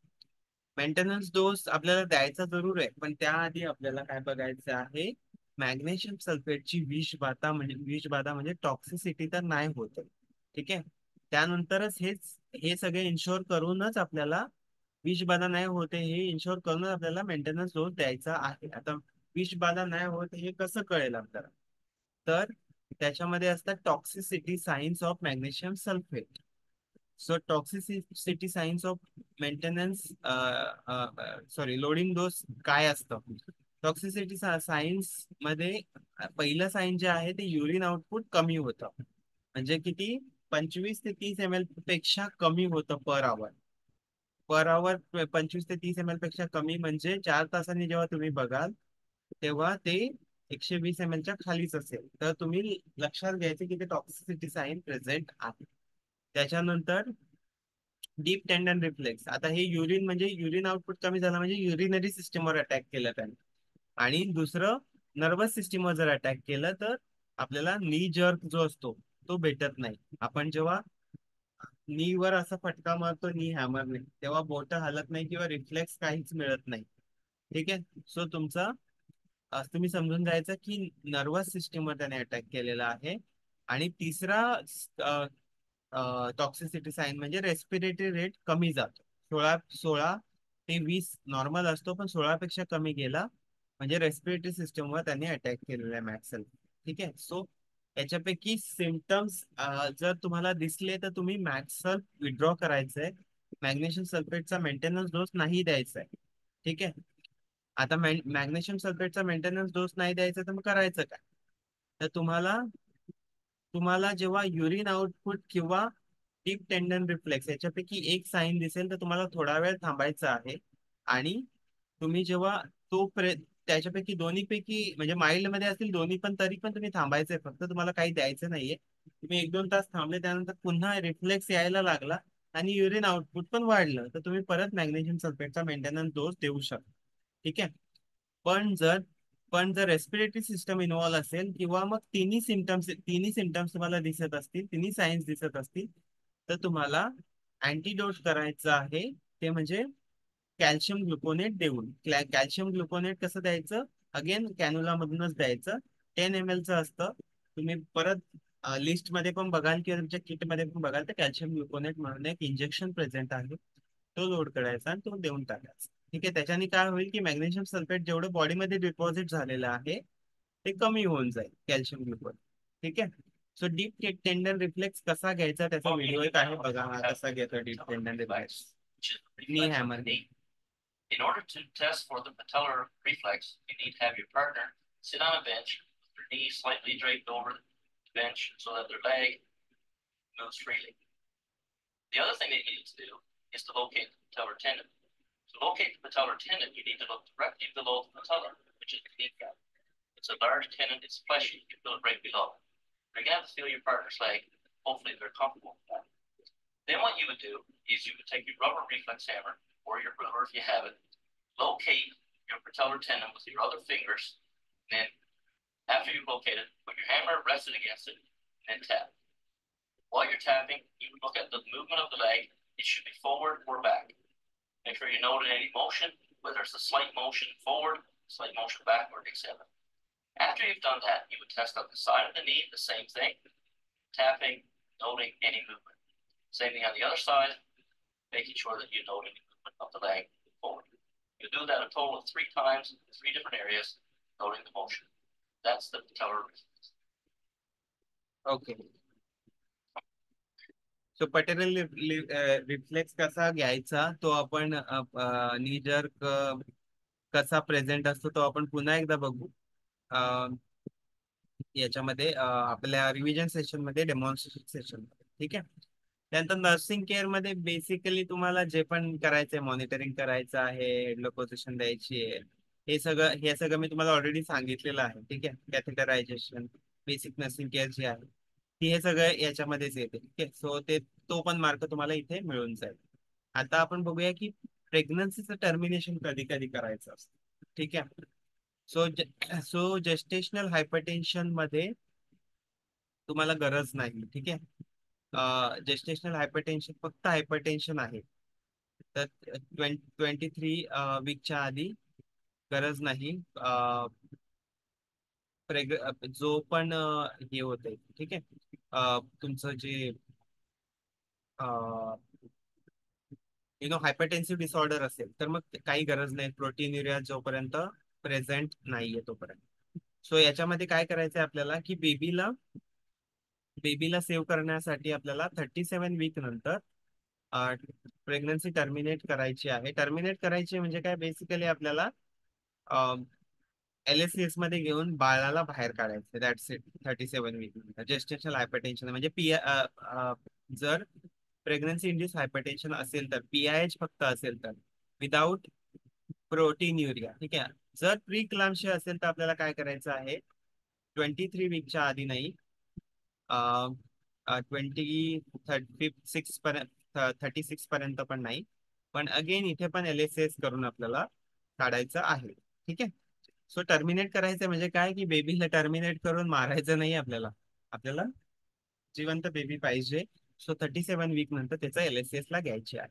मेंटेनन्स डोस आपल्याला द्यायचा जरूर आहे, पण त्याआधी आपल्याला काय बघायचं आहे? मॅग्नेशियम सल्फेटची विषबाधा म्हणजे टॉक्सिसिटी तर नाही होत. ठीक आहे. त्यानंतरच हे सगळे इन्शोर करूनच आपल्याला विषबाधा नाही होते, हे इन्शोर करूनच आपल्याला मेंटेनन्स डोस द्यायचा आहे. आता विषबाधा नाही होत हे कसं कळेल आपल्याला? तर त्याच्यामध्ये असतात toxicity science of magnesium sulphate. So toxicity science of maintenance sorry loading dose काय असतं? टॉक्सिसिटी सायन्स मध्ये पहिलं सायन्स जे आहे ते युरिन आउटपुट कमी होतं, म्हणजे किती? 25 ते 30 ml पेक्षा कमी होतं पर आवर 25 ते 30 ml पेक्षा कमी, म्हणजे 4 तासांनी जेव्हा तुम्ही बघाल तेव्हा ते 120 ml च्या खालीच असेल तर तुम्ही लक्षात घ्यायचं की ते टॉक्सिसिटी साईन प्रेझेंट आहे. त्याच्यानंतर डीप टेंडन रिफ्लेक्स. आता हे युरिन म्हणजे युरिन आउटपुट कमी झालं म्हणजे युरिनरी सिस्टीमवर अटॅक केलं त्याने. आणि दुसरं नर्वस सिस्टीमवर जर अटॅक केलं तर आपल्याला नी जर्क जो असतो तो भेटत नाही. आपण जेव्हा नी वर असा फटका मारतो नी हॅमरने तेव्हा बोट हलत नाही किंवा रिफ्लेक्स काहीच मिळत नाही. ठीक आहे. सो तुमचा तुम्ही समजून जायचं की नर्वस सिस्टीमवर त्याने अटॅक केलेला आहे. आणि तिसरा टॉक्सिसिटी साईन म्हणजे रेस्पिरेटरी रेट कमी जातो. 16 ते 20 नॉर्मल असतो पण 16 पेक्षा कमी गेला म्हणजे रेस्पिरेटरी सिस्टमवर त्यांनी अटॅक केलेला आहे मॅक्सल. ठीक आहे. सो याच्यापैकी सिमटम्स जर तुम्हाला दिसले तर तुम्ही मॅक्सल विड्रॉ करायचंय. मॅग्नेशियम सल्फेटचा मेंटेनन्स डोस नाही द्यायचा आहे. ठीक आहे. आता मॅग्नेशियम सल्फेटचा मेंटेनन्स डोस नाही द्यायचा तर मग करायचं काय. तर तुम्हाला तुम्हाला जेव्हा युरिन आउटपुट किंवा डीप टेंडन रिफ्लेक्स याच्यापैकी एक साईन दिसेल तर तुम्हाला थोडा वेळ थांबायचं आहे. आणि तुम्ही जेव्हा त्याच्यापैकी दोन्हीपैकी म्हणजे माइल्ड मध्ये असतील दोन्ही पण तरी पण तुम्ही थांबायचंय. फक्त तुम्हाला काही द्यायचं नाहीये. तुम्ही 1-2 तास थांबले त्यानंतर पुन्हा रिफ्लेक्स यायला लागला आणि युरिन आउटपुट पण वाढलं तर तुम्ही परत मॅग्नेशियम सल्फेटचा मेंटेनन्स डोस देऊ शकता. ठीक आहे. पण जर रेस्पिरेटरी सिस्टम इन्व्हॉल्व असेल किंवा मग तिन्ही सिमटम्स तुम्हाला दिसत असतील, तिन्ही सायन्स दिसत असतील तर तुम्हाला अँटीडोट करायचं आहे. ते म्हणजे कॅल्शियम ग्लुकोनेट देऊन. कॅल्शियम ग्लुकोनेट कसं द्यायचं, अगेन कॅन्युला मधूनच द्यायचं. 10 ml चं असतं. तुम्ही परत लिस्ट मध्ये पण बघाल किंवा तुमच्या किट मध्ये पण बघाल तर कॅल्शियम ग्लुकोनेट म्हणून एक इंजेक्शन प्रेझेंट आहे. तो लोड करायचा आणि तो देऊन टाकायचा. ठीक आहे. त्याच्याने काय होईल की मॅग्नेशियम सल्फेट जेवढं बॉडीमध्ये डिपॉझिट झालेलं आहे ते कमी होऊन जाईल कॅल्शियम ग्लुकोनेट. ठीक आहे. सो डीप टेंडन रिफ्लेक्स कसा घ्यायचा त्याचा व्हिडिओ एक आहे बघा. हा कसा घेतो डीप टेंडन रिफ्लेक्स. नी hammer. In order to test for the patellar reflex, you need to have your partner sit on a bench with their knees slightly draped over the bench so that their leg moves freely. The other thing that you need to do is to locate the patellar tendon. To locate the patellar tendon, you need to look directly below the patella, which is the kneecap. It's a large tendon, it's fleshy, you feel it right below. You're going to have to feel your partner's leg. Hopefully they're comfortable with that. Then what you would do is you would take your rubber reflex hammer or your ruler if you have it, locate your patellar tendon with your other fingers, and then after you've located, put your hammer rested against it, and then tap. While you're tapping, you would look at the movement of the leg. It should be forward or back. Make sure you note any motion, whether it's a slight motion forward, slight motion backward, etc. After you've done that, you would test up the side of the knee, the same thing, tapping, noting any movement. Same thing on the other side, making sure that you note any movement of the leg forward. You do that a total of 3 times in 3 different areas, noting the motion. That's the patellar reflex. Okay. So patellar reflex कसा घ्यायचा तो आपण नी jerk कसा present असतो तो आपण पुन्हा एकदा बघू याच्यामध्ये आपल्या रिव्हिजन सेशन मध्ये, डेमॉन्स्ट्रेशन सेशन मध्ये. ठीक आहे. त्यानंतर नर्सिंग केअर मध्ये बेसिकली तुम्हाला जे पण करायचंय, मॉनिटरिंग करायचं आहे, हेडलॉक पोझिशन द्यायची आहे, हे सगळं मी तुम्हाला ऑलरेडी सांगितलेलं आहे. ठीक आहे. कॅथेटरायझेशन, बेसिक नर्सिंग केअर जी आहे ती हे सगळं याच्यामध्येच येते. ठीक आहे. सो तो पण मार्क तुम्हाला इथे मिळून जाईल. आता आपण बघूया की प्रेग्नन्सीचं टर्मिनेशन कधी कधी करायचं असतं. ठीक आहे. सो जेस्टेशनल हायपरटेन्शन मध्ये तुम्हाला गरज नाही. ठीक आहे. जेस्टेशनल हायपरटेन्शन फक्त हायपरटेन्शन आहे तर 23 वीकच्या आधी गरज नाही. जो पण हे होते, ठीक आहे, तुमचं जे हायपरटेन्सिव्ह डिसऑर्डर असेल तर मग काही गरज नाही प्रोटीन्युरिया जोपर्यंत प्रेझेंट नाहीये तोपर्यंत. सो याच्यामध्ये काय करायचंय आपल्याला की बेबीला सेव्ह करण्यासाठी आपल्याला 37 वीक नंतर प्रेग्नन्सी टर्मिनेट करायची आहे. टर्मिनेट करायची म्हणजे काय, बेसिकली आपल्याला LSCS मध्ये घेऊन बाळाला बाहेर काढायचं. That's it. 37 वीक नंतर जेस्टेशनल हायपरटेन्शन म्हणजे जर प्रेग्नन्सी इंड्यूस हायपरटेन्शन असेल तर, PIH फक्त असेल तर, विदाउट प्रोटीन्युरिया. ठीक आहे. जर प्री क्लाम्शिया असेल तर आपल्याला काय करायचं आहे, 23 वीकच्या आधी नाही, 36 पर्यंत पण नाही, पण अगेन इथे पण LSS करून आपल्याला काढायचं आहे. ठीक आहे. सो टर्मिनेट करायचं म्हणजे काय, की बेबीला टर्मिनेट करून मारायचं नाही आपल्याला, आपल्याला जिवंत बेबी पाहिजे. सो 37 वीक नंतर त्याचा LSS ला घ्यायचे आहे.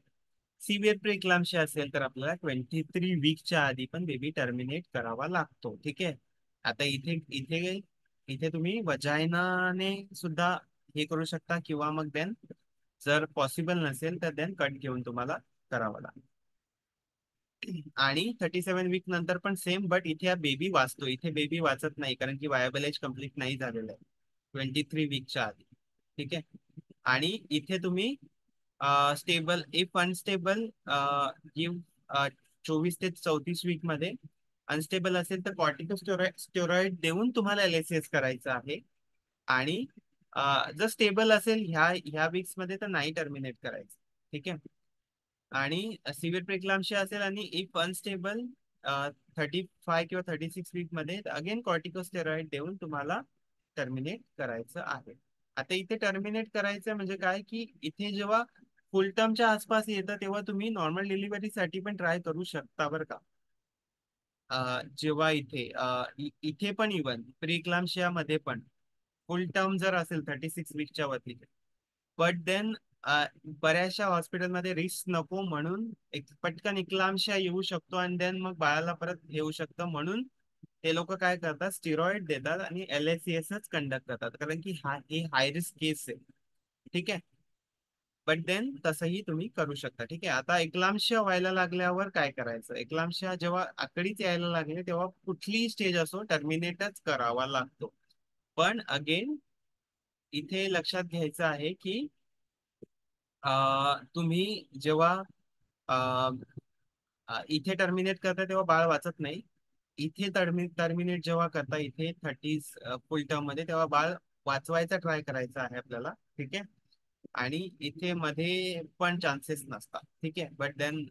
सिव्हिअर प्रीक्लाम्शिया असेल तर आपल्याला 23 वीकच्या आधी पण बेबी टर्मिनेट करावा लागतो. ठीक आहे. आता इथे इथे इथे तुम्ही वजायनाने सुद्धा हे करू शकता, किंवा मग देन जर पॉसिबल नसेल तर देन कट घेऊन तुम्हाला करावं लागेल. आणि 37 वीक नंतर पण सेम, बट इथे हा बेबी वाचतो, इथे बेबी वाचत नाही, कारण की वायबल एज कम्प्लीट नाही झालेलं आहे 23 वीकच्या आधी. ठीक आहे. आणि इथे तुम्ही स्टेबल इफ अनस्टेबल गिव्ह 24 ते 34 वीक मध्ये, अनस्टेबल असेल तर कॉर्टिकोस्टेरॉइड देऊन तुम्हाला LSS करायचं आहे. आणि जर स्टेबल असेल ह्या ह्या वीक्स मध्ये तर नाही टर्मिनेट करायचं. ठीक आहे. आणि सिव्हिअर प्रेक्लाम्शिया असेल आणि इफ अनस्टेबल 35 किंवा 36 वीक मध्ये अगेन कॉर्टिकोस्टेरॉइड देऊन तुम्हाला टर्मिनेट करायचं आहे. आता इथे टर्मिनेट करायचं म्हणजे काय, की इथे जेव्हा फुल टर्मच्या आसपास येतं तेव्हा तुम्ही नॉर्मल डिलिव्हरीसाठी पण ट्राय करू शकता बरं का. जेव्हा इथे पण इवन प्रीक्लाम्शिया मध्ये पण फुल टर्म जर असेल 36 वीकच्या वरती, बट देन बऱ्याचशा हॉस्पिटलमध्ये रिस्क नको म्हणून एक पटकन इक्लाम्शिया येऊ शकतो आणि देन मग बाळाला परत येऊ शकतं, म्हणून ते लोक काय करतात, स्टिरॉइड देतात आणि LSESच कंडक्ट करतात, कारण की ही हाय रिस्क केस आहे. ठीक आहे. बट देन तसंही तुम्ही करू शकता. ठीक आहे. आता एक्लाम्शिया व्हायला लागल्यावर काय करायचं, एक्लाम्शिया जेव्हा आकडीच यायला लागले तेव्हा कुठलीही स्टेज असो टर्मिनेटच करावा लागतो. पण अगेन इथे लक्षात घ्यायचं आहे की तुम्ही जेव्हा इथे टर्मिनेट करता तेव्हा बाळ वाचत नाही. इथे टर्मिनेट जेव्हा करता इथे 30 फुल टर्म मध्ये, तेव्हा बाळ वाचवायचा ट्राय करायचा आहे आपल्याला. ठीक आहे. आणि इथे मध्ये पण चान्सेस नसतात. ठीक आहे. बट देन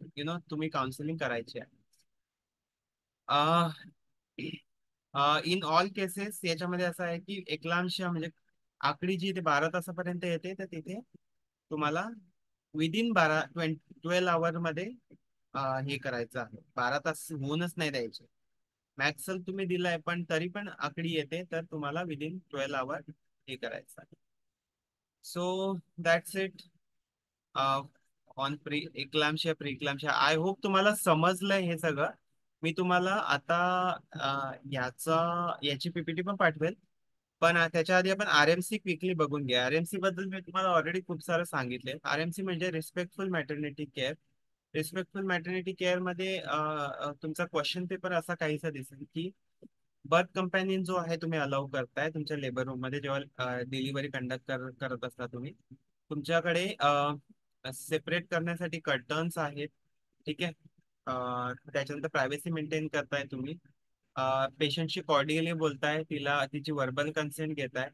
तुम्ही काउन्सिलिंग करायची आहे. इन ऑल केसेस याच्यामध्ये असं आहे की एक्लाम्शिया म्हणजे आकडी जी ते 12 तासापर्यंत येते, तर तिथे तुम्हाला विदिन 12 आवर मध्ये हे करायचं आहे. 12 तास होऊनच नाही द्यायचे. मॅक्सल तुम्ही दिलाय पण तरी पण आकडी येते, तर तुम्हाला विदिन 12 आवर हे करायचं आहे. So that's it on eclampsia preeclampsia. I hope तुम्हाला समजलंय हे सगळं. मी तुम्हाला आता याची PPT पण पाठवेल, पण त्याच्या आधी आपण RMC क्विकली बघून घ्या. RMC बद्दल मी तुम्हाला ऑलरेडी खूप सारं सांगितले. RMC म्हणजे respectful maternity care. Respectful maternity care मध्ये तुमचा क्वेश्चन पेपर असा काहीसा दिसेल की बर्थ कंपॅनियन जो आहे तुम्ही अलाउ करताय तुमच्या लेबर रूम मध्ये, जेव्हा डिलिव्हरी कंडक्ट करत असता तुम्ही, तुमच्याकडे सेपरेट करण्यासाठी कर्टन्स आहेत. ठीक आहे. त्याच्यानंतर प्रायव्हसी मेंटेन करताय तुम्ही, पेशंटशी कॉर्डियली बोलताय, तिची वर्बल कन्सेंट घेताय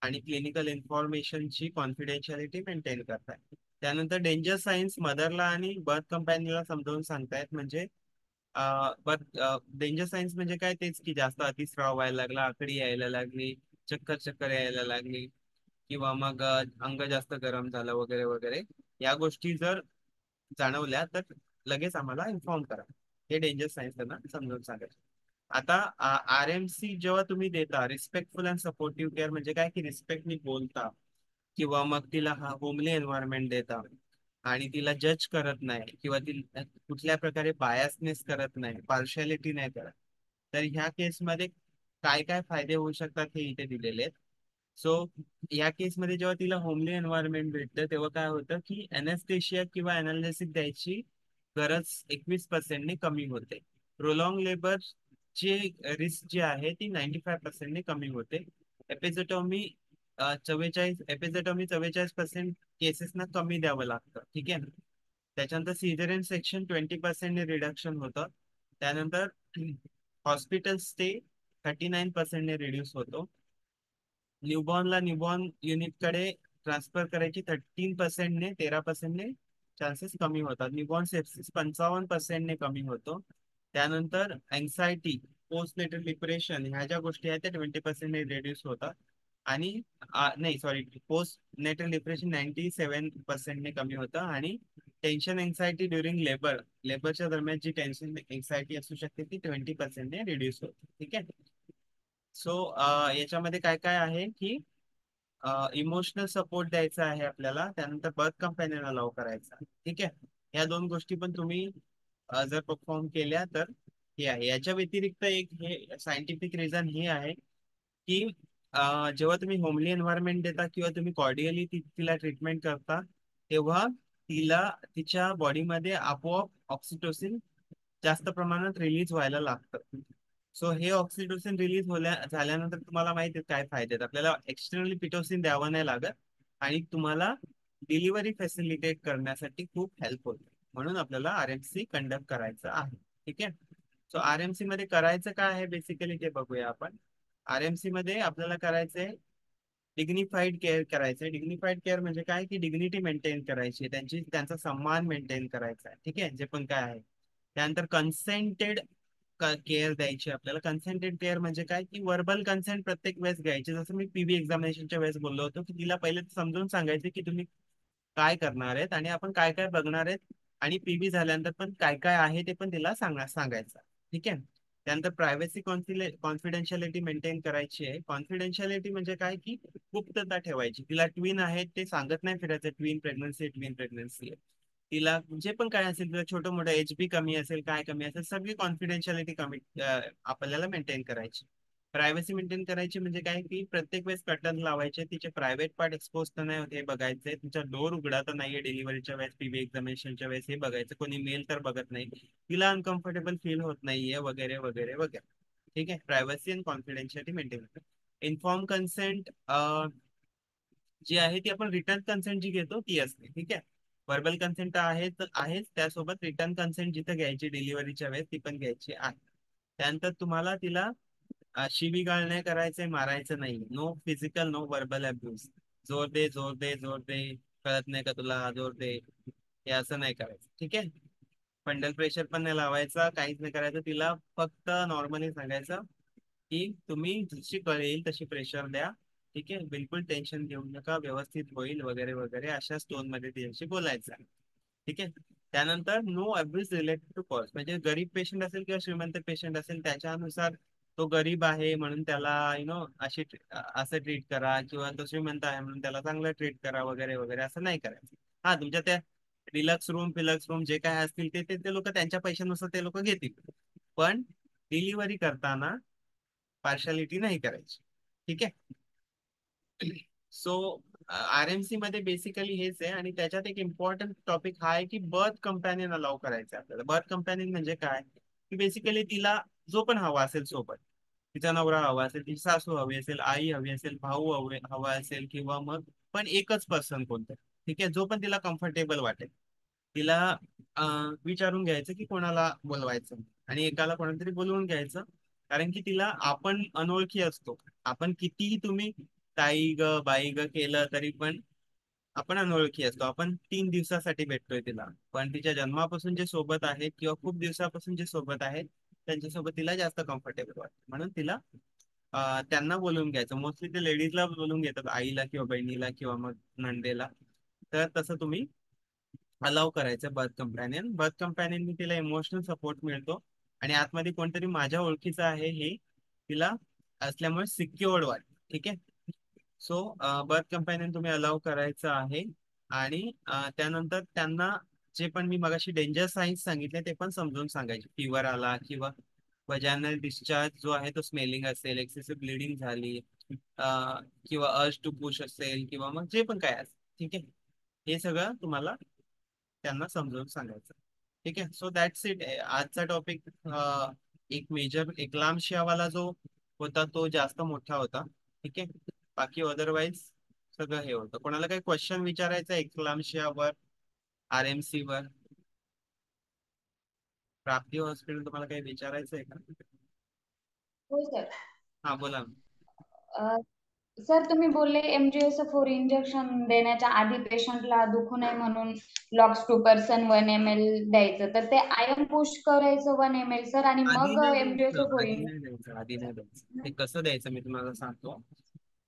आणि क्लिनिकल इन्फॉर्मेशनची कॉन्फिडेन्शियालिटी मेंटेन करताय. त्यानंतर डेंजर सायन्स मदरला आणि बर्थ कंपॅनियनला समजावून सांगतायत. म्हणजे डेंजर सायन्स म्हणजे काय, तेच की जास्त अतिस्राव व्हायला लागला, आकडी यायला लागली, चक्कर चक्कर यायला लागली, किंवा मग अंग जास्त गरम झालं वगैरे वगैरे, या गोष्टी जर जाणवल्या तर लगेच आम्हाला इन्फॉर्म करा. हे डेंजर सायन्स त्यांना समजून सांगायचं. आता RMC जेव्हा तुम्ही देता, रिस्पेक्टफुल अँड सपोर्टिव्ह केअर म्हणजे काय, की रिस्पेक्टनी बोलता, किंवा मग तिला होमली एन्व्हायरमेंट देता आणि तिला जज करत नाही, किंवा ती कुठल्या प्रकारे बायसनेस करत नाही, पार्शालिटी नाही करत, तर ह्या केसमध्ये काय काय फायदे होऊ शकतात हे इथे दिलेले आहेत. सो या केसमध्ये जेव्हा तिला होमली एन्व्हायरमेंट भेटतं तेव्हा काय होतं की अनेस्थेशिया किंवा अनाल्जेसिक द्यायची गरज 21% ने कमी होते. प्रोलॉंग लेबर ची रिस्क जी आहे ती 95% ने कमी होते. एपिझोटॉमी 44% केसेसना कमी द्यावं लागतं. ठीक आहे. त्याच्यानंतर सिझेरियन सेक्शन 20% ने रिडक्शन होतं. त्यानंतर हॉस्पिटल स्टे 39% ने रिड्यूस होतो. न्यूबॉर्नला न्यूबॉर्न युनिटकडे ट्रान्सफर करायची 13% ने 13% ने चान्सेस कमी होतात. न्यूबॉर्न सेप्सिस 55% ने कमी होतो. त्यानंतर अँक्झायटी, पोस्ट नेटल डिप्रेशन, ह्या ज्या गोष्टी आहेत त्या 20% रिड्यूस होतात. आणि नाही सॉरी, पोस्ट नेटल डिप्रेशन 97% कमी होतं. आणि टेन्शन एन्झायटी ड्युरिंग लेबरच्या दरम्यान जी टेन्शन एन्झायटी असू शकते ती 20% रिड्यूस होते. ठीक आहे. सो याच्यामध्ये काय काय आहे की इमोशनल सपोर्ट द्यायचा आहे आपल्याला, त्यानंतर बर्थ कंपॅनियन अलाउ करायचा. ठीक आहे. या दोन गोष्टी पण तुम्ही जर परफॉर्म केल्या तर हे आहे. याच्या व्यतिरिक्त एक हे सायंटिफिक रिझन हे आहे की जेव्हा तुम्ही होमली एन्व्हायरमेंट देता किंवा तुम्ही कॉर्डियली तिला ट्रीटमेंट करता, तेव्हा तिला तिच्या बॉडीमध्ये आपोआप ऑक्सिटोसिन जास्त प्रमाणात रिलीज व्हायला लागतं. सो हे ऑक्सिटोसिन रिलीज झाल्यानंतर तुम्हाला माहिती आहे काय फायदे आहेत. आपल्याला एक्सटर्नली पिटोसिन द्यावं नाही लागत आणि तुम्हाला डिलिव्हरी फॅसिलिटेट करण्यासाठी खूप हेल्प होते. म्हणून आपल्याला आरएमसी कंडक्ट करायचं आहे. ठीक आहे. सो आरएमसी मध्ये करायचं काय आहे बेसिकली ते बघूया आपण. आरएमसी मध्ये आपल्याला करायचंय डिग्निफाईड केअर करायचंय. डिग्निफाईड केअर म्हणजे काय की डिग्निटी मेंटेन करायची, त्यांचा सन्मान मेंटेन करायचा आहे. ठीक आहे. जे पण काय आहे. त्यानंतर कन्सेंटेड केअर द्यायची आपल्याला. कन्सेंटेड केअर म्हणजे काय की वर्बल कन्सेंट प्रत्येक वेळेस घ्यायची. जसं मी पीबी एक्झामिनेशनच्या वेळेस बोललो होतो की तिला पहिले समजून सांगायचे की तुम्ही काय करणार आहेत आणि आपण काय काय बघणार आहेत, आणि पीबी झाल्यानंतर पण काय काय आहे ते पण तिला सांगायचं. ठीक आहे. त्यानंतर प्रायव्हसी कॉन्फिडेन्शियालिटी मेंटेन करायची आहे. कॉन्फिडेन्शियालिटी म्हणजे काय की गुप्तता ठेवायची. तिला ट्विन आहे ते सांगत नाही फिरायचं, ट्विन प्रेग्नन्सी आहे. तिला जे पण काय असेल, तिला छोटं मोठं एचबी कमी असेल, काय कमी असेल, सगळी कॉन्फिडेन्शियालिटी कमी आपल्याला मेंटेन करायची. प्रायव्हसी मेंटेन करायची म्हणजे काय की प्रत्येक वेळेस कर्टन लावायचे, तिचे प्रायव्हेट पार्ट एक्सपोज तर नाही होते हे बघायचे, तिचा डोर उघडा तर नाहीये डिलिव्हरीच्या वेळेस, पीबी एक्झामिनेशनच्या वेळेस हे बघायचं, कोणी मेल तर बघत नाही, तिला अनकम्फर्टेबल फील होत नाहीये वगैरे वगैरे वगैरे. ठीक आहे. Privacy and confidentiality maintain. Inform consent जी आहे ती आपण रिटर्न कन्सेंट जी घेतो ती असते. ठीक आहे. व्हर्बल कन्सेंट आहेच त्यासोबत रिटर्न कन्सेंट जिथं घ्यायची डिलिव्हरीच्या वेळेस ती पण घ्यायची आहे. त्यानंतर तुम्हाला तिला शिवीगाळ नाही करायचंय, मारायचं नाही. No physical, no verbal abuse. जोर दे जोर दे जोर दे, कळत नाही का तुला, जोर दे, हे असं नाही करायचं. ठीक आहे. फंडल प्रेशर पण नाही लावायचा, काहीच नाही करायचं. तिला फक्त नॉर्मली सांगायचं की तुम्ही जशी कळेल तशी प्रेशर द्या. ठीक आहे. बिलकुल टेन्शन घेऊ नका, व्यवस्थित होईल वगैरे वगैरे अशा टोन मध्ये तिच्याशी बोलायचं. ठीक आहे. त्यानंतर no abuse related to cost. म्हणजे गरीब पेशंट असेल किंवा श्रीमंत पेशंट असेल त्याच्यानुसार, तो गरीब आहे म्हणून त्याला असं ट्रीट करा, किंवा तो श्रीमंत आहे म्हणून त्याला चांगलं ट्रीट करा वगैरे वगैरे असं नाही करायचं. हा, तुमच्या त्या डिलक्स रूम जे काय असतील ते लोक त्यांच्या पैशानुसार ते लोक घेतील, पण डिलिव्हरी करताना पार्शालिटी नाही करायची. ठीक आहे. सो आरएमसी मध्ये बेसिकली हेच आहे. आणि त्याच्यात एक इम्पॉर्टंट टॉपिक हा आहे की बर्थ कंपॅनियन अलाउ करायचं आहे आपल्याला. बर्थ कंपॅनियन म्हणजे काय की बेसिकली तिला जो पण हवा असेल सोबत, तिचा नवरा हवा असेल, तिची सासू हवी असेल, आई हवी असेल, भाऊ हवा असेल, किंवा मग पण एकच पर्सन कोणतं. ठीक आहे. जो पण तिला कम्फर्टेबल वाटेल तिला विचारून घ्यायचं की कोणाला बोलवायचं, आणि एकाला कोणातरी बोलवून घ्यायचं. कारण की तिला आपण अनोळखी असतो. आपण कितीही तुम्ही ताई ग बाई ग केलं तरी पण आपण अनोळखी असतो. आपण 3 दिवसासाठी भेटतोय तिला, पण तिच्या जन्मापासून जे सोबत आहेत किंवा खूप दिवसापासून जे सोबत आहेत त्यांच्यासोबत तिला जास्त कम्फर्टेबल वाटतं. म्हणून तिला त्यांना बोलवून घ्यायचं. मोस्टली ते लेडीजला बोलवून घेतात, आईला किंवा बहिणीला किंवा मग नंदेला. तर तसं तुम्ही अलाव करायचं बर्थ कंपॅनियन. बर्थ कंपॅनियन तिला इमोशनल सपोर्ट मिळतो, आणि आतमध्ये कोणतरी माझ्या ओळखीचं आहे हे तिला असल्यामुळे सिक्युअर्ड वाटतं. ठीक आहे. सो बर्थ कंपॅनियन तुम्ही अलाव करायचं आहे. आणि त्यानंतर त्यांना जे पण मी मगाशी डेंजर साईन्स सांगितले ते पण समजून सांगायचे. फिवर आला किंवा वजायनल डिस्चार्ज जो आहे तो स्मेलिंग असेल, एक्सेसिव्ह ब्लिडिंग झाली, किंवा अर्ज टू पुश असेल, किंवा मग जे पण काय असेल. ठीक आहे. हे सगळं तुम्हाला त्यांना समजावून सांगायचं. ठीक आहे. So that's it. आजचा टॉपिक एक मेजर एक्लाम्शियावाला जो होता तो जास्त मोठा होता. ठीक आहे. बाकी अदरवाईज सगळं हे होतं. कोणाला काही क्वेश्चन विचारायचं एक्लाम्शियावर, आरएमसी वर, प्राप्ती हॉस्पिटल, तुम्हाला काही विचारायचं आहे का? हो सर. हा बोला ना. सर तुम्ही बोलले MGS4 इंजेक्शन देण्याच्या आधी पेशंटला दुखू नये म्हणून लॉक्स 2% 1 ml द्यायचं, तर ते आयन पुश करायचं 1 ml सर आणि आधी मग नाही द्यायचं, MGS4 आधी नाही द्यायचं, आधी नाही द्यायचं. ते कसं द्यायचं मी तुम्हाला सांगतो.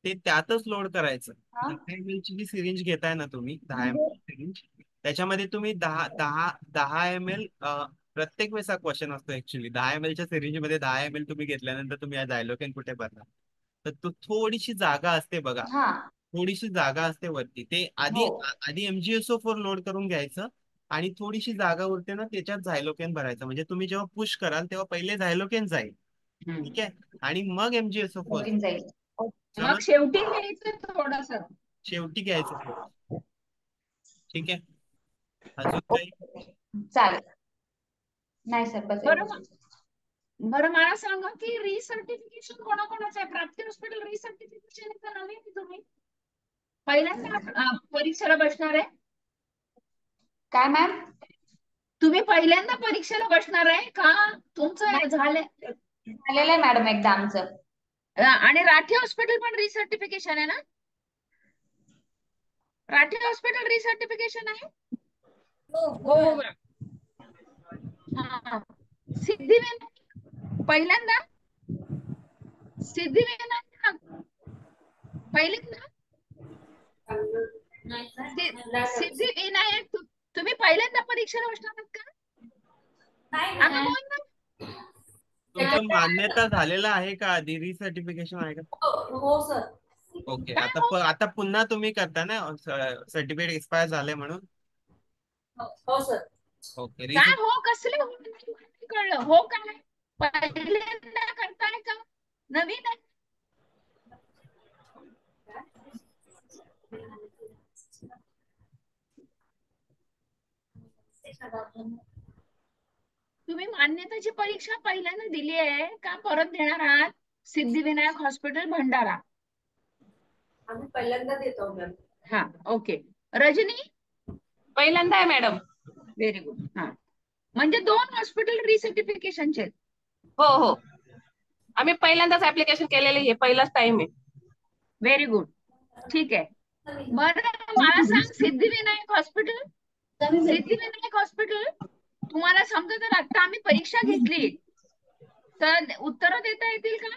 ते त्यातच लोड करायचं. हा 10 ml ची जी सिरिंज घेताय ना तुम्ही, 10 ml म्हणजे सिरिंज, त्याच्यामध्ये तुम्ही 10 ml, प्रत्येक वेळेस क्वेश्चन असतो ऍक्च्युली. 10 ml च्या सिरिंज मध्ये 10 ml तुम्ही घेतल्यानंतर तुम्ही या डायलोकेन कुठे भरणार? तर तो थोडीशी जागा असते बघा, हा थोडीशी जागा असते वरती. ते आधी हो आधी MgSO4 लोड करून घ्यायचं आणि थोडीशी जागा उरते ना, त्याच्यात झायलोकेन भरायचं. म्हणजे तुम्ही जेव्हा पुश कराल तेव्हा पहिले झायलोकेन जाईल, ठीक आहे, आणि मग MgSO4 प्रोटीन जाईल. मग समज. शेवटी घ्यायचं थोडस. शेवटी घ्यायचं थोडं, ठीक आहे. अजून काही? चालेल. नाही सर बस बरं एवढंच. बरं मला सांगा की रिसर्टिफिकेशन कोणाकोणाचं आहे? प्राप्ती हॉस्पिटल रिसर्टिफिकेशन नवीन आहे तुम्ही पहिल्यांदा परीक्षेला बसणार आहे? काय मॅम? तुम्ही पहिल्यांदा परीक्षेला बसणार आहे का तुमचं झालंय? झालेलं आहे मॅडम एकदा आमचं. आणि राठी हॉस्पिटल पण रिसर्टिफिकेशन आहे ना? राठी हॉस्पिटल रिसर्टिफिकेशन आहे? हो मॅम. हा सिद्धिविनायक पहिल्यांदा? सिद्धिविनायक पहिल्यांदा? सिद्धिविनायक तुम्ही पहिल्यांदा परीक्षेला बसणार आहात का? अगं बोल ना. तुमचं मान्यता झालेलं आहे का आधी? रिसर्टिफिकेशन आहे का? हो सर. ओके. काय हो? आता पुन्हा तुम्ही करता ना, सर्टिफिकेट एक्सपायर झाले म्हणून? हो सर. ओके. काय हो कसले हो नाही कळलं हो काय पहिल्यांदा करताय का नवीन आहे? तुम्ही मान्यताची परीक्षा पहिल्यांदा दिली आहे का परत देणार आहात? सिद्धिविनायक हॉस्पिटल भंडारा. आम्ही पहिल्यांदा देतो मॅम. हा ओके. रजनी? पहिल्यांदा आहे मॅडम. Very good. हा म्हणजे 2 हॉस्पिटल रिसर्टिफिकेशनचे. हो हो. आम्ही पहिल्यांदाच ऍप्लिकेशन केलेले, हे पहिलाच टाइम आहे. Very good. ठीक आहे. बरं मला सांग सिद्धिविनायक हॉस्पिटल, सिद्धिविनायक हॉस्पिटल तुम्हाला समजा जर आता आम्ही परीक्षा घेतली तर उत्तर देता येतील का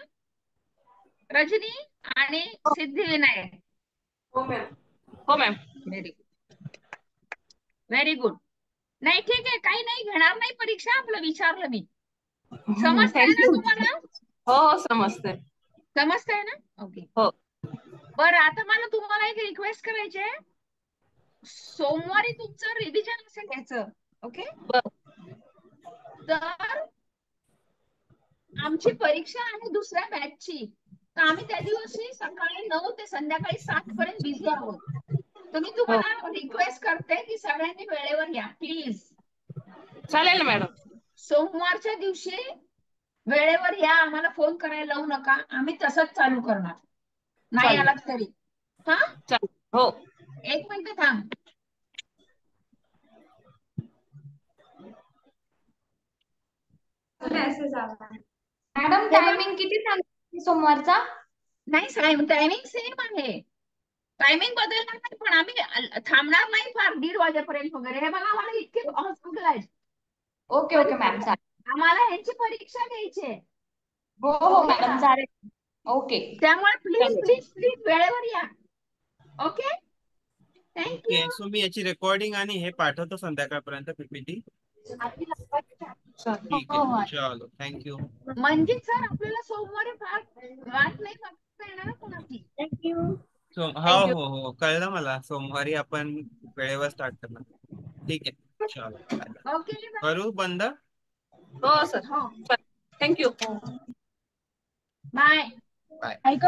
रजनी आणि सिद्धिविनायक? हो मॅम. हो ma'am. Very good. Very good. नाही ठीक आहे काही नाही घेणार नाही परीक्षा आपलं विचारलं मी. समजतंय ना थँक्यू. तुम्हाला? हो हो समजतंय. समजतंय ना? ओके. हो. बरं आता मला तुम्हाला एक रिक्वेस्ट करायची आहे. सोमवारी तुमचं रिव्हिजन असेल याचं. ओके. बर. तर आमची परीक्षा आहे दुसऱ्या बॅचची, तर आम्ही त्या दिवशी सकाळी 9 ते संध्याकाळी 7 पर्यंत बिझी आहोत. तर मी हो तुम्हाला रिक्वेस्ट करते की सगळ्यांनी वेळेवर या प्लीज. चालेल ना मॅडम. सोमवारच्या दिवशी वेळेवर या, आम्हाला फोन करायला लावू नका, आम्ही तसंच चालू करणार नाही चालेल. आलात तरी. हा चालेल. हो. 1 मिनिट थांब. मॅडम हे बघ, टायमिंग किती सांगितलं सोमवारचा? नाही टायमिंग सेम आहे. टायमिंग बदलणार नाही पण आम्ही थांबणार नाही फार 1:30 वाजेपर्यंत वगैरे. हे बघा आम्हाला इतके हॉस्पिटल आहेत. ओके ओके मॅम चालेल. आम्हाला ह्यांची परीक्षा घ्यायची आहे. हो हो ओके मॅडम चालेल. ओके त्यामुळे प्लीज चालेल. प्लीज प्लीज वेळेवर या. Okay okay. थँक्यू. सो मी याची रेकॉर्डिंग आणि हे पाठवतो संध्याकाळपर्यंत PPT. ठीक आहे, चलो थँक्यू. म्हणजे सर आपल्याला सोमवारी फार वाट नाही बघता येणार कोणाची. थँक्यू. हो थँक्यू. हो हो कळलं मला. सोमवारी आपण वेळेवर स्टार्ट करणार. ठीक आहे, चलो बाय. ओके करू बंद? हो सर. हो थँक्यू. बाय. बाय. ऐका